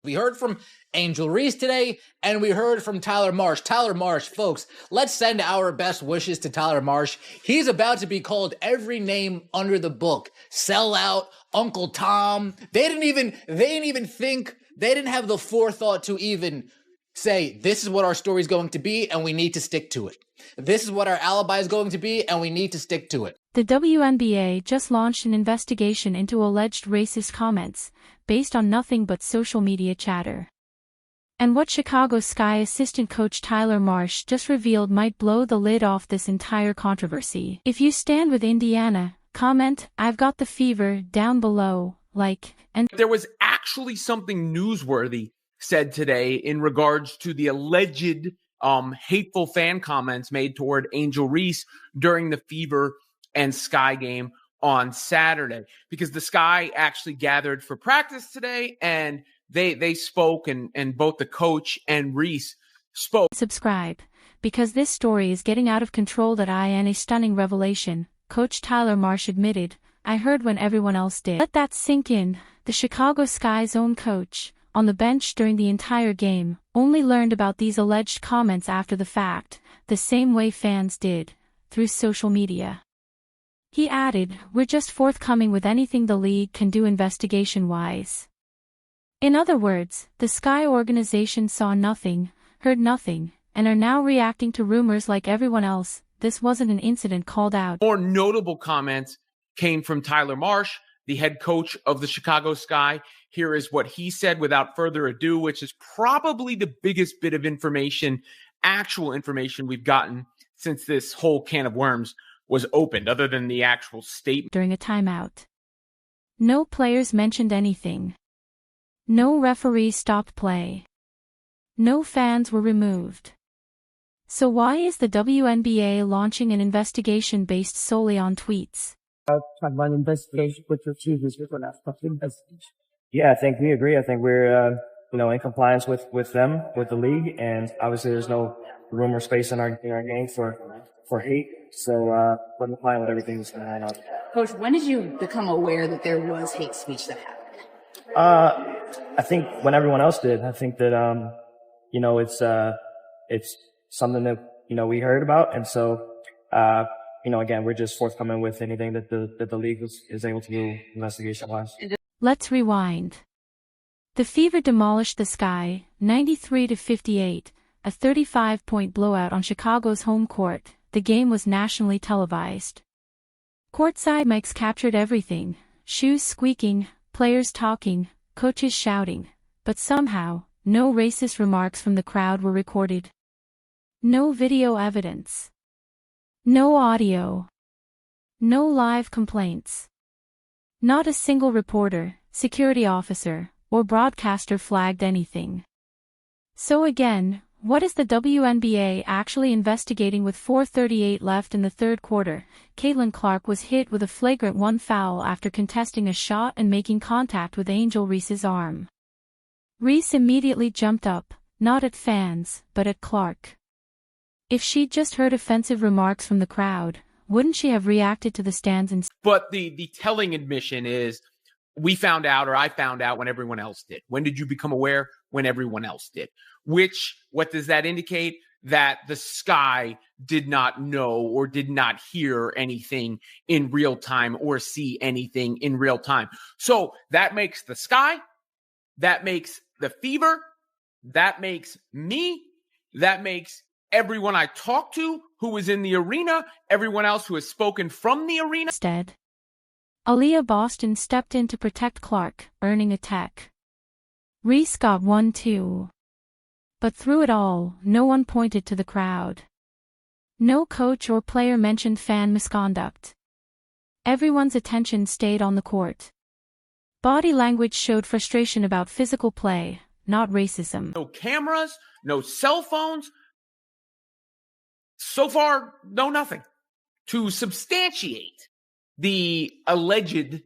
We heard from Angel Reese today, and we heard from Tyler Marsh. Tyler Marsh, folks, let's send our best wishes to Tyler Marsh. He's about to be called every name under the book. Sellout, Uncle Tom. They didn't have the forethought to even say, this is what our story is going to be, and we need to stick to it. This is what our alibi is going to be, and we need to stick to it. The WNBA just launched an investigation into alleged racist comments, based on nothing but social media chatter. And what Chicago Sky assistant coach Tyler Marsh just revealed might blow the lid off this entire controversy. If you stand with Indiana, comment, "I've got the fever," down below, and there was actually something newsworthy said today in regards to the alleged hateful fan comments made toward Angel Reese during the Fever and Sky game on Saturday, because the Sky actually gathered for practice today, and they spoke, and both the coach and Reese spoke. Subscribe, because this story is getting out of control. In a stunning revelation, Coach Tyler Marsh admitted, "I heard when everyone else did." Let that sink in. The Chicago Sky's own coach, on the bench during the entire game, only learned about these alleged comments after the fact, the same way fans did, through social media. He added, "We're just forthcoming with anything the league can do investigation-wise." In other words, the Sky organization saw nothing, heard nothing, and are now reacting to rumors like everyone else. This wasn't an incident called out. More notable comments came from Tyler Marsh, the head coach of the Chicago Sky. Here is what he said without further ado, which is probably the biggest bit of information, actual information we've gotten since this whole can of worms was opened, other than the actual statement. During a timeout, no players mentioned anything. No referee stopped play. No fans were removed. So why is the WNBA launching an investigation based solely on tweets? One investigation with your choosers with an investigation. Yeah, I think we agree. I think we're, in compliance with them, with the league, and obviously there's no room or space in our game for hate. So, we're complying with everything that's going on. Coach, when did you become aware that there was hate speech that happened? I think when everyone else did. I think that, it's something that, we heard about. And so, again, we're just forthcoming with anything that the league is able to do investigation-wise. Let's rewind. The Fever demolished the Sky, 93-58, a 35-point blowout on Chicago's home court. The game was nationally televised. Courtside mics captured everything: shoes squeaking, players talking, coaches shouting. But somehow, no racist remarks from the crowd were recorded. No video evidence. No audio. No live complaints. Not a single reporter, security officer, or broadcaster flagged anything. So again, what is the WNBA actually investigating? With 4:38 left in the third quarter, Catlin Clark was hit with a flagrant 1 foul after contesting a shot and making contact with Angel Reese's arm. Reese immediately jumped up, not at fans, but at Clark. If she'd just heard offensive remarks from the crowd, wouldn't she have reacted to the stands and... But the telling admission is, I found out when everyone else did. When did you become aware? When everyone else did. What does that indicate? That the Sky did not know or did not hear anything in real time or see anything in real time. So that makes the Sky, that makes the Fever, that makes me, that makes everyone I talked to who was in the arena, everyone else who has spoken from the arena. Instead, Aaliyah Boston stepped in to protect Clark, earning a tech. Reese got 1 too. But through it all, no one pointed to the crowd. No coach or player mentioned fan misconduct. Everyone's attention stayed on the court. Body language showed frustration about physical play, not racism. No cameras, no cell phones. So far, no nothing to substantiate the alleged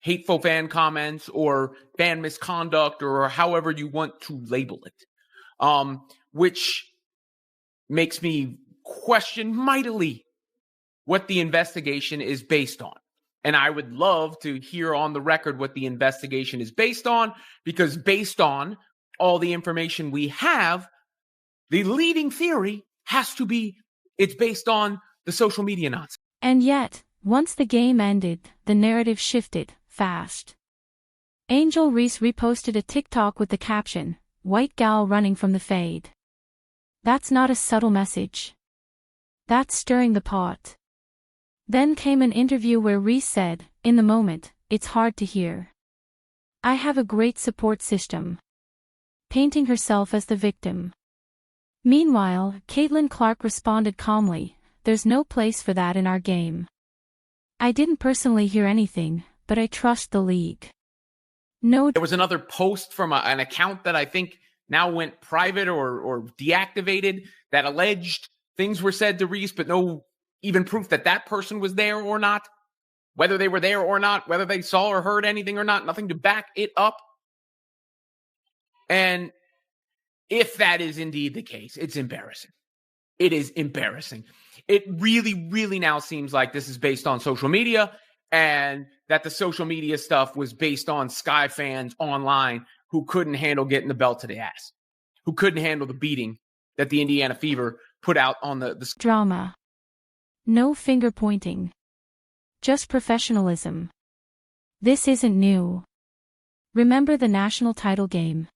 hateful fan comments or fan misconduct or however you want to label it, which makes me question mightily what the investigation is based on. And I would love to hear on the record what the investigation is based on, because based on all the information we have, the leading theory has to be it's based on the social media nonsense. And yet, once the game ended, the narrative shifted fast. Angel Reese reposted a TikTok with the caption, "White gal running from the fade." That's not a subtle message. That's stirring the pot. Then came an interview where Reese said, "In the moment, it's hard to hear. I have a great support system," painting herself as the victim. Meanwhile, Caitlin Clark responded calmly, "There's no place for that in our game. I didn't personally hear anything, but I trust the league." No. There was another post from an account that I think now went private or deactivated that alleged things were said to Reese, but no even proof that that person was there or not, whether they were there or not, whether they saw or heard anything or not, nothing to back it up. And if that is indeed the case, it's embarrassing. It is embarrassing. It really, really now seems like this is based on social media, and that the social media stuff was based on Sky fans online who couldn't handle getting the belt to the ass, who couldn't handle the beating that the Indiana Fever put out on the drama. No finger pointing. Just professionalism. This isn't new. Remember the national title game?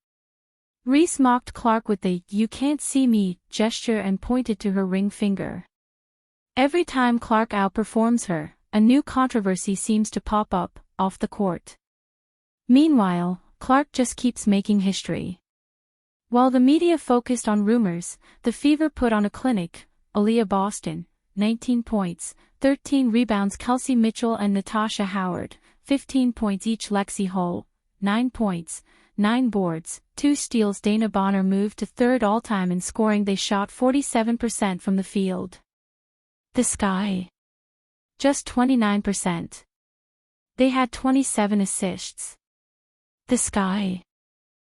Reese mocked Clark with the "you can't see me" gesture and pointed to her ring finger. Every time Clark outperforms her, a new controversy seems to pop up, off the court. Meanwhile, Clark just keeps making history. While the media focused on rumors, the Fever put on a clinic. Aaliyah Boston, 19 points, 13 rebounds. Kelsey Mitchell and Natasha Howard, 15 points each. Lexi Hull, 9 points, 9 boards, 2 steals. Dana Bonner moved to third all-time in scoring. They shot 47% from the field. The Sky, just 29%. They had 27 assists. The Sky.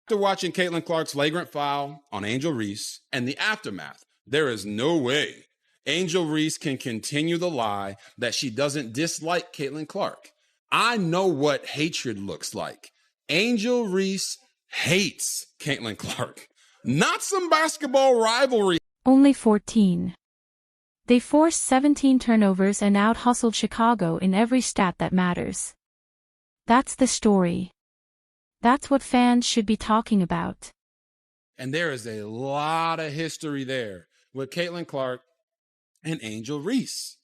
After watching Caitlin Clark's flagrant foul on Angel Reese and the aftermath, there is no way Angel Reese can continue the lie that she doesn't dislike Caitlin Clark. I know what hatred looks like. Angel Reese hates Caitlin Clark, not some basketball rivalry. Only 14. They forced 17 turnovers and out-hustled Chicago in every stat that matters. That's the story. That's what fans should be talking about. And there is a lot of history there with Caitlin Clark and Angel Reese.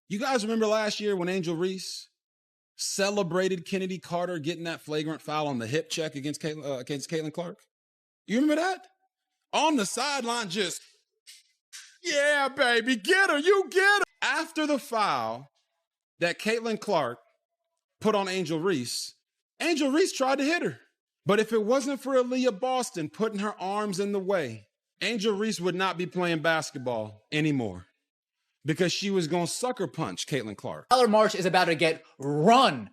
You guys remember last year when Angel Reese celebrated Kennedy Carter getting that flagrant foul on the hip check against Caitlin Clark? You remember that? On the sideline, just, "Yeah, baby, get her, you get her." After the foul that Caitlin Clark put on Angel Reese tried to hit her. But if it wasn't for Aaliyah Boston putting her arms in the way, Angel Reese would not be playing basketball anymore, because she was going to sucker punch Caitlin Clark. Tyler Marsh is about to get run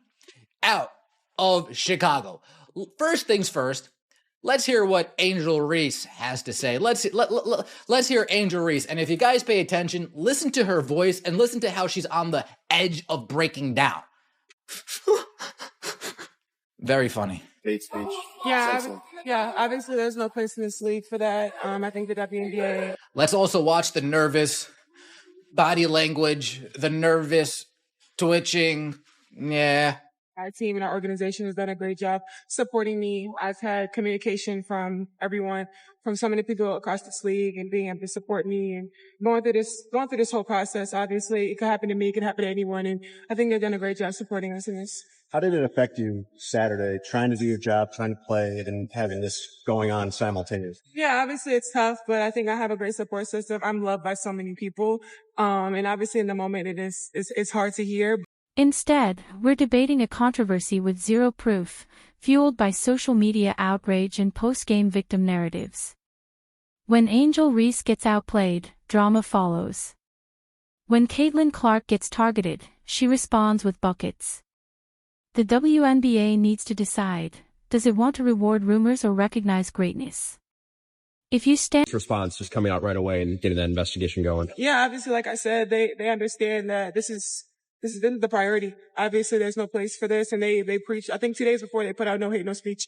out of Chicago. First things first, let's hear what Angel Reese has to say. Let's hear Angel Reese. And if you guys pay attention, listen to her voice and listen to how she's on the edge of breaking down. Very funny. Hate speech. Yeah, obviously there's no place in this league for that. I think the WNBA. Let's also watch the nervous body language, the nervous twitching. Yeah. Our team and our organization has done a great job supporting me. I've had communication from everyone, from so many people across this league, and being able to support me and going through this whole process. Obviously, it could happen to me, it could happen to anyone, and I think they've done a great job supporting us in this. How did it affect you Saturday, trying to do your job, trying to play, and having this going on simultaneously? Yeah, obviously it's tough, but I think I have a great support system. I'm loved by so many people. And obviously in the moment it's hard to hear. Instead, we're debating a controversy with zero proof, fueled by social media outrage and post-game victim narratives. When Angel Reese gets outplayed, drama follows. When Caitlin Clark gets targeted, she responds with buckets. The WNBA needs to decide, does it want to reward rumors or recognize greatness? If you stand... Response just coming out right away and getting that investigation going. Yeah, obviously, like I said, they understand that this is this is the priority. Obviously, there's no place for this, and they preach. I think 2 days before they put out no hate, no speech.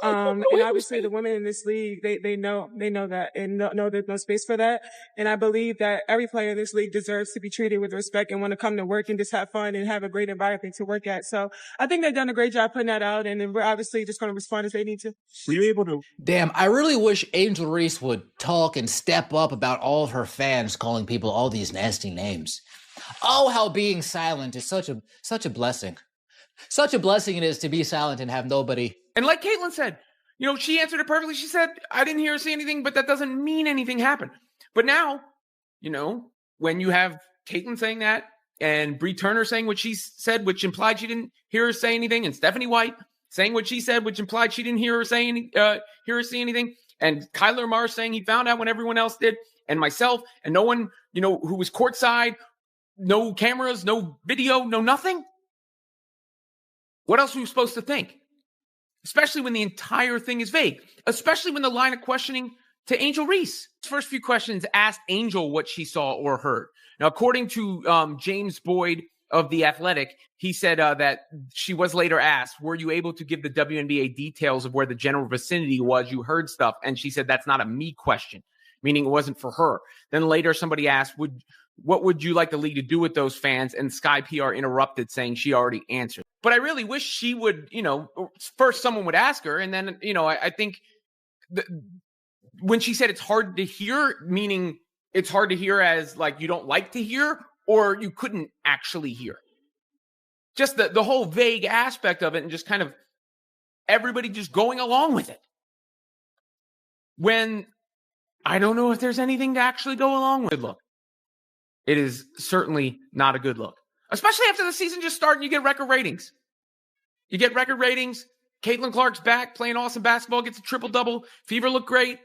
And obviously, the women in this league, they know that and know there's no space for that. And I believe that every player in this league deserves to be treated with respect and want to come to work and just have fun and have a great environment to work at. So I think they've done a great job putting that out, and then we're obviously just going to respond as they need to. Were you able to? Damn, I really wish Angel Reese would talk and step up about all of her fans calling people all these nasty names. Oh, how being silent is such a blessing. Such a blessing it is to be silent and have nobody. And like Catlin said, she answered it perfectly. She said, I didn't hear her say anything, but that doesn't mean anything happened. But now, when you have Catlin saying that and Bree Turner saying what she said, which implied she didn't hear her say anything, and Stephanie White saying what she said, which implied she didn't hear her say anything, and Kyler Marsh saying he found out when everyone else did, and myself, and no one, who was courtside, no cameras, no video, no nothing. What else are we supposed to think? Especially when the entire thing is vague, especially when the line of questioning to Angel Reese. First few questions asked Angel what she saw or heard. Now, according to James Boyd of The Athletic, he said that she was later asked, were you able to give the WNBA details of where the general vicinity was? You heard stuff. And she said, that's not a me question, meaning it wasn't for her. Then later somebody asked, what would you like the league to do with those fans? And Sky PR interrupted saying she already answered. But I really wish she would, first someone would ask her. And then, I think when she said it's hard to hear, meaning it's hard to hear as like you don't like to hear or you couldn't actually hear. Just the whole vague aspect of it and just kind of everybody just going along with it. When I don't know if there's anything to actually go along with. Look, it is certainly not a good look. Especially after the season just started and you get record ratings. Caitlin Clark's back, playing awesome basketball, gets a triple-double. Fever looked great.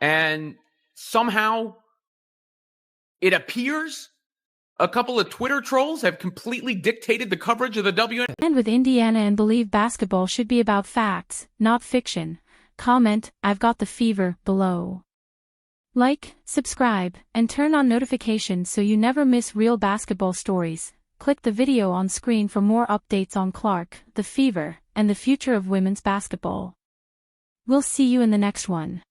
And somehow it appears a couple of Twitter trolls have completely dictated the coverage of the WNBA. And with Indiana and believe basketball should be about facts, not fiction. Comment, I've got the fever, below. Like, subscribe, and turn on notifications so you never miss real basketball stories. Click the video on screen for more updates on Clark, the Fever, and the future of women's basketball. We'll see you in the next one.